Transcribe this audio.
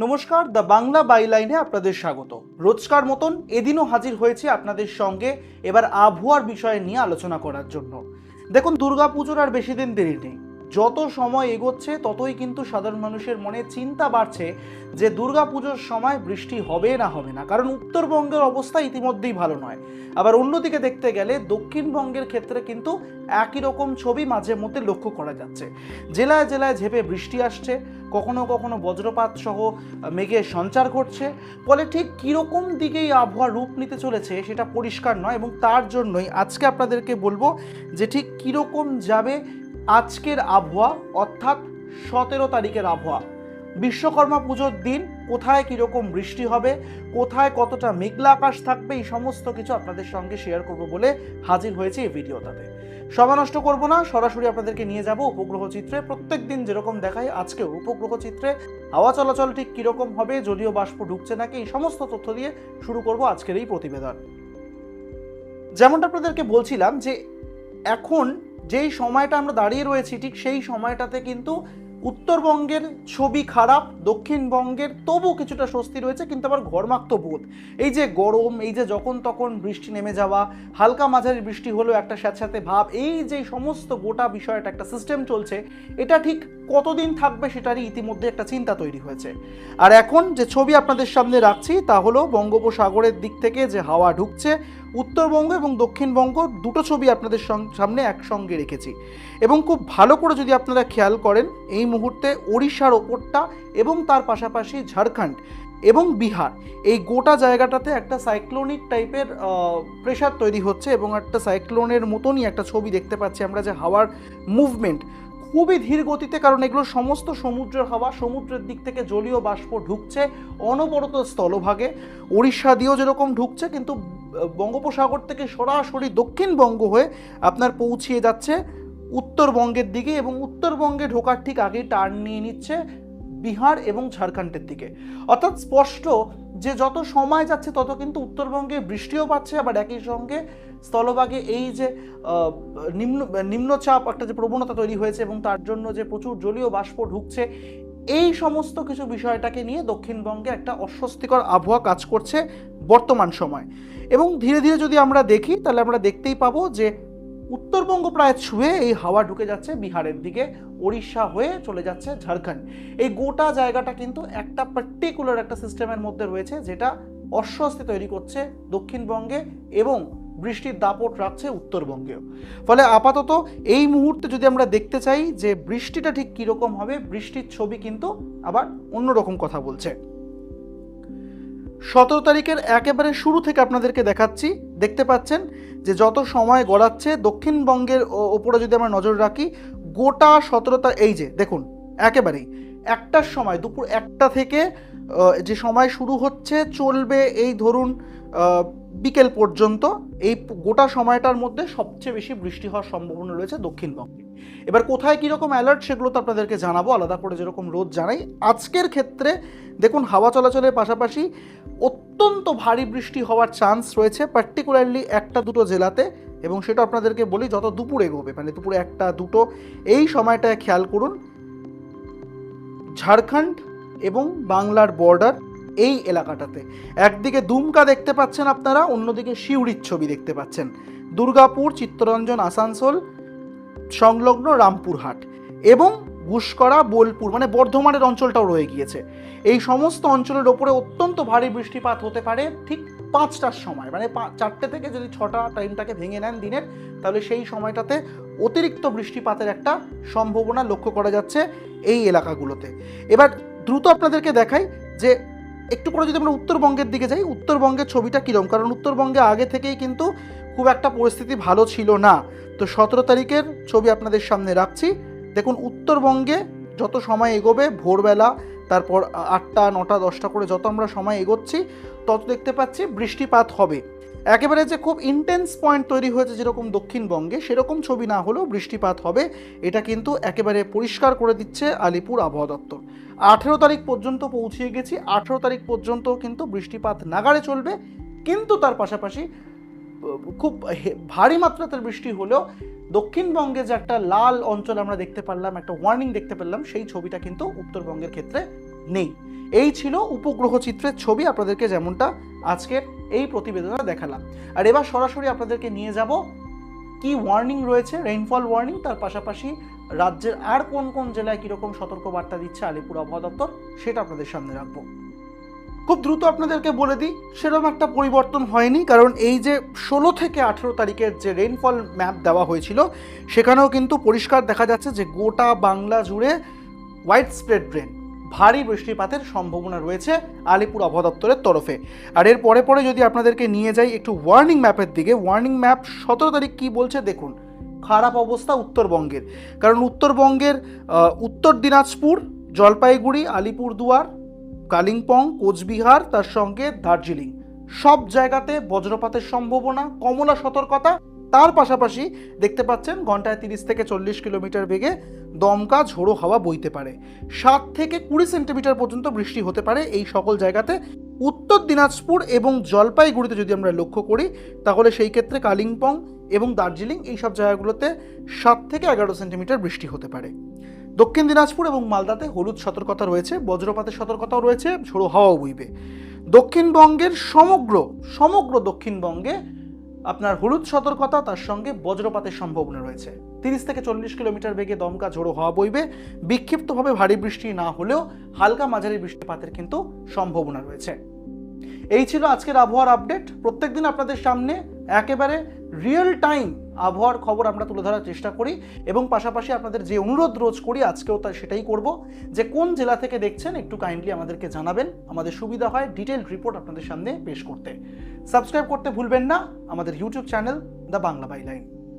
নমস্কার, দ্য বাংলা বাইলাইনে আপনাদের স্বাগত। রোজকার মতন এদিনও হাজির হয়েছে আপনাদের সঙ্গে এবার আবহাওয়ার বিষয়ে নিয়ে আলোচনা করার জন্য। দেখুন, দুর্গাপুজোর আর বেশি দিন দেরি নেই। যত সময় এগোচ্ছে ততই কিন্তু সাধারণ মানুষের মনে চিন্তা বাড়ছে যে দুর্গাপুজোর সময় বৃষ্টি হবে না হবে না, কারণ উত্তরবঙ্গের অবস্থা ইতিমধ্যেই ভালো নয়। আবার অন্যদিকে দেখতে গেলে দক্ষিণবঙ্গের ক্ষেত্রে কিন্তু একই রকম ছবি মাঝে মধ্যে লক্ষ্য করা যাচ্ছে। জেলায় জেলায় ঝেঁপে বৃষ্টি আসছে, কখনো কখনো বজ্রপাত সহ মেঘের সঞ্চার ঘটছে। ফলে ঠিক কীরকম দিকেই আবহাওয়া রূপ নিতে চলেছে সেটা পরিষ্কার নয়, এবং তার জন্যই আজকে আপনাদেরকে বলবো যে ঠিক কীরকম যাবে আজকের আবহাওয়া, অর্থাৎ 17 তারিখের আবহাওয়া। বিশ্বকর্মা পুজোর দিন কোথায় কীরকম বৃষ্টি হবে, কোথায় কতটা মেঘলা আকাশ থাকবে, এই সমস্ত কিছু আপনাদের সঙ্গে শেয়ার করব বলে হাজির হয়েছে এই ভিডিওটাতে। সময় নষ্ট করব না, সরাসরি আপনাদেরকে নিয়ে যাব উপগ্রহ চিত্রে। প্রত্যেক দিন যেরকম দেখায় আজকেও উপগ্রহ চিত্রে হাওয়া চলাচল ঠিক কীরকম হবে, জলীয় বাষ্প ঢুকছে নাকি, এই সমস্ত তথ্য দিয়ে শুরু করব আজকের এই প্রতিবেদন। যেমনটা আপনাদেরকে বলছিলাম যে এখন যেই সময়টা আমরা দাঁড়িয়ে রয়েছি ঠিক সেই সময়টাতে কিন্তু উত্তরবঙ্গের ছবি খারাপ, দক্ষিণবঙ্গের তবু কিছুটা স্বস্তি রয়েছে, কিন্তু আবার ঘর্মাক্ত বোধ। এই যে গরম, এই যে যখন তখন বৃষ্টি নেমে যাওয়া, হালকা মাঝারি বৃষ্টি হলেও একটা স্যাঁতস্যাঁতে ভাব, এই যে সমস্ত গোটা বিষয়টা একটা সিস্টেম চলছে, এটা ঠিক কতদিন থাকবে সেটারই ইতিমধ্যে একটা চিন্তা তৈরি হয়েছে। আর এখন যে ছবি আপনাদের সামনে রাখছি তা হলো বঙ্গোপসাগরের দিক থেকে যে হাওয়া ঢুকছে, উত্তরবঙ্গ এবং দক্ষিণবঙ্গ দুটো ছবি আপনাদের সামনে একসঙ্গে রেখেছি। এবং খুব ভালো করে যদি আপনারা খেয়াল করেন, এই মুহূর্তে ওড়িশার ওপরটা এবং তার পাশাপাশি ঝাড়খণ্ড এবং বিহার, এই গোটা জায়গাটাতে একটা সাইক্লোনিক টাইপের প্রেশার তৈরি হচ্ছে, এবং একটা সাইক্লোনের মতনই একটা ছবি দেখতে পাচ্ছি আমরা, যে হাওয়ার মুভমেন্ট খুবই ধীর গতিতে, কারণ এগুলো সমস্ত সমুদ্রের হাওয়া, সমুদ্রের দিক থেকে জলীয় বাষ্প ঢুকছে অনবরত স্থলভাগে। উড়িষ্যা দিয়েও যেরকম ঢুকছে, কিন্তু বঙ্গোপসাগর থেকে সরাসরি দক্ষিণবঙ্গ হয়ে আপনার পৌঁছিয়ে যাচ্ছে উত্তরবঙ্গের দিকে, এবং উত্তরবঙ্গে ঢোকার ঠিক আগেই টার্ন নিয়ে নিচ্ছে বিহার এবং ঝাড়খণ্ডের দিকে। অর্থাৎ স্পষ্ট যে যত সময় যাচ্ছে তত কিন্তু উত্তরবঙ্গে বৃষ্টিও পাচ্ছে, আবার একই সঙ্গে স্থলভাগে এই যে নিম্নচাপ একটা যে প্রবণতা তৈরি হয়েছে এবং তার জন্য যে প্রচুর জলীয় বাষ্প ঢুকছে, এই সমস্ত কিছু বিষয়টাকে নিয়ে দক্ষিণবঙ্গে একটা অস্বস্তিকর আবহাওয়া কাজ করছে বর্তমান সময়। এবং ধীরে ধীরে যদি আমরা দেখি তাহলে আমরা দেখতেই পাবো যে উত্তরবঙ্গ প্রায় ছুঁয়ে এই হাওয়া ঢুকে যাচ্ছে বিহারের দিকে, ওড়িশা হয়ে চলে যাচ্ছে ঝাড়খণ্ড। এই গোটা জায়গাটা কিন্তু একটা পার্টিকুলার একটা সিস্টেমের মধ্যে রয়েছে, যেটা অস্বস্তি তৈরি করছে দক্ষিণবঙ্গে এবং বৃষ্টির দাপট রাখছে উত্তরবঙ্গেও। ফলে আপাতত এই মুহূর্তে যদি আমরা দেখতে চাই যে বৃষ্টিটা ঠিক কীরকম হবে, বৃষ্টির ছবি কিন্তু আবার অন্যরকম কথা বলছে। 17 তারিখের একেবারে শুরু থেকে আপনাদেরকে দেখাচ্ছি, দেখতে পাচ্ছেন যে যত সময় গড়াচ্ছে দক্ষিণবঙ্গের ওপরে যদি আমরা নজর রাখি, গোটা 17 এই যে দেখুন একেবারেই একটার সময়, দুপুর 1টা থেকে যে সময় শুরু হচ্ছে চলবে এই ধরুন বিকেল পর্যন্ত, এই গোটা সময়টার মধ্যে সবচেয়ে বেশি বৃষ্টি হওয়ার সম্ভাবনা রয়েছে দক্ষিণবঙ্গে। এবার কোথায় কীরকম অ্যালার্ট সেগুলো তো আপনাদেরকে জানাবো আলাদা করে, যেরকম রোজ জানাই। আজকের ক্ষেত্রে দেখুন হাওয়া চলাচলের পাশাপাশি অত্যন্ত ভারী বৃষ্টি হওয়ার চান্স রয়েছে, পার্টিকুলারলি 1-2 জেলাতে। এবং সেটা আপনাদেরকে বলি, যত দুপুর এগোবে, মানে দুপুর 1-2 এই সময়টায় খেয়াল করুন, ঝাড়খণ্ড এবং বাংলার বর্ডার এই এলাকাটাতে একদিকে দুমকা দেখতে পাচ্ছেন আপনারা, অন্যদিকে সিউড়ির ছবি দেখতে পাচ্ছেন, দুর্গাপুর, চিত্তরঞ্জন, আসানসোল সংলগ্ন রামপুরহাট এবং ঘুষকরা, বোলপুর, মানে বর্ধমানের অঞ্চলটাও রয়ে গিয়েছে। এই সমস্ত অঞ্চলের ওপরে অত্যন্ত ভারী বৃষ্টিপাত হতে পারে ঠিক 5টার সময়, মানে 4টে থেকে যদি 6টা টাইমটাকে ভেঙে নেন দিনের, তাহলে সেই সময়টাতে অতিরিক্ত বৃষ্টিপাতের একটা সম্ভাবনা লক্ষ্য করা যাচ্ছে এই এলাকাগুলোতে। এবার দ্রুত আপনাদেরকে দেখাই যে একটু করে যদি আমরা উত্তরবঙ্গের দিকে যাই, উত্তরবঙ্গের ছবিটা কীরকম, কারণ উত্তরবঙ্গে আগে থেকেই কিন্তু খুব একটা পরিস্থিতি ভালো ছিল না। তো 17 তারিখের ছবি আপনাদের সামনে রাখছি। দেখুন উত্তরবঙ্গে যত সময় এগোবে, ভোরবেলা, তারপর 8টা, 9টা, 10টা করে যত আমরা সময় এগোচ্ছি তত দেখতে পাচ্ছি বৃষ্টিপাত হবে। একেবারে যে খুব ইন্টেন্স পয়েন্ট তৈরি হয়েছে যেরকম দক্ষিণবঙ্গে, সেরকম ছবি না হলেও বৃষ্টিপাত হবে, এটা কিন্তু একেবারে পরিষ্কার করে দিচ্ছে আলিপুর আবহাওয়া দপ্তর। 18 তারিখ পর্যন্ত পৌঁছিয়ে গেছি, 18 তারিখ পর্যন্ত কিন্তু বৃষ্টিপাত নাগাড়ে চলবে, কিন্তু তার পাশাপাশি খুব ভারী মাত্রাতে বৃষ্টি হলেও দক্ষিণবঙ্গে যে একটা লাল অঞ্চল আমরা দেখতে পারলাম, একটা ওয়ার্নিং দেখতে পেলাম, সেই ছবিটা কিন্তু উত্তরবঙ্গের ক্ষেত্রে নেই। এই ছিল উপগ্রহ চিত্রের ছবি আপনাদেরকে যেমনটা আজকের এই প্রতিবেদনে দেখালাম। আর এবার সরাসরি আপনাদেরকে নিয়ে যাব কি ওয়ার্নিং রয়েছে, রেইনফল ওয়ার্নিং, তার পাশাপাশি রাজ্যের আর কোন কোন জেলায় কীরকম সতর্কবার্তা দিচ্ছে আলিপুর আবহাওয়া দপ্তর সেটা আপনাদের সামনে রাখবো। খুব দ্রুত আপনাদেরকে বলে দিই, সেরকম একটা পরিবর্তন হয়নি, কারণ এই যে 16 থেকে 18 তারিখের যে রেইনফল ম্যাপ দেওয়া হয়েছিল সেখানেও কিন্তু পরিষ্কার দেখা যাচ্ছে যে গোটা বাংলা জুড়ে ওয়াইড স্প্রেড রেন, ভারী বৃষ্টিপাতের সম্ভাবনা রয়েছে আলিপুর আবহাওয়া দপ্তরের তরফে। আর এর পরে পরে যদি আপনাদেরকে নিয়ে যাই একটু ওয়ার্নিং ম্যাপের দিকে, ওয়ার্নিং ম্যাপ 17 তারিখ কী বলছে দেখুন। খারাপ অবস্থা উত্তরবঙ্গের, কারণ উত্তরবঙ্গের উত্তর দিনাজপুর, জলপাইগুড়ি, আলিপুরদুয়ার, কালিম্পং, কোচবিহার, তার সঙ্গে দার্জিলিং সব জায়গাতে বজ্রপাতের সম্ভাবনা, কমলা সতর্কতা। তার পাশাপাশি দেখতে পাচ্ছেন ঘন্টায় 30 থেকে 40 কিলোমিটার বেগে দমকা ঝোড়ো হাওয়া বইতে পারে, 7 থেকে 20 সেন্টিমিটার পর্যন্ত বৃষ্টি হতে পারে এই সকল জায়গাতে। উত্তর দিনাজপুর এবং জলপাইগুড়িতে যদি আমরা লক্ষ্য করি তাহলে সেই ক্ষেত্রে কালিম্পং এবং দার্জিলিং এই সব জায়গাগুলোতে 7 থেকে 11 সেন্টিমিটার বৃষ্টি হতে পারে। দক্ষিণ দিনাজপুর এবং মালদাতে হলুদ সতর্কতা রয়েছে, বজ্রপাতের সতর্কতাও রয়েছে, ঝোড়ো হাওয়াও বইবে। দক্ষিণবঙ্গের সমগ্র দক্ষিণবঙ্গে আপনার হলুদ সতর্কতা, তার সঙ্গে বজ্রপাতের সম্ভাবনা রয়েছে। 30 থেকে 40 কিলোমিটার বেগে দমকা ঝোড়ো হাওয়া বইবে। বিক্ষিপ্তভাবে ভারী বৃষ্টি না হলেও হালকা মাঝারি বৃষ্টিপাতের কিন্তু সম্ভাবনা রয়েছে। এই ছিল আজকের আবহাওয়ার আপডেট। প্রত্যেকদিন আপনাদের সামনে একেবারে রিয়েল টাইম আবহাওয়ার খবর আমরা তুলে ধরার চেষ্টা করি এবং পাশাপাশি আপনাদের যে অনুরোধ রোজ করি আজকেও তাই সেটাই করব, যে কোন জেলা থেকে দেখছেন একটু কাইন্ডলি আমাদেরকে জানাবেন, আমাদের সুবিধা হয় ডিটেইলড রিপোর্ট আপনাদের সামনে পেশ করতে। সাবস্ক্রাইব করতে ভুলবেন না আমাদের YouTube channel the Bangla byline.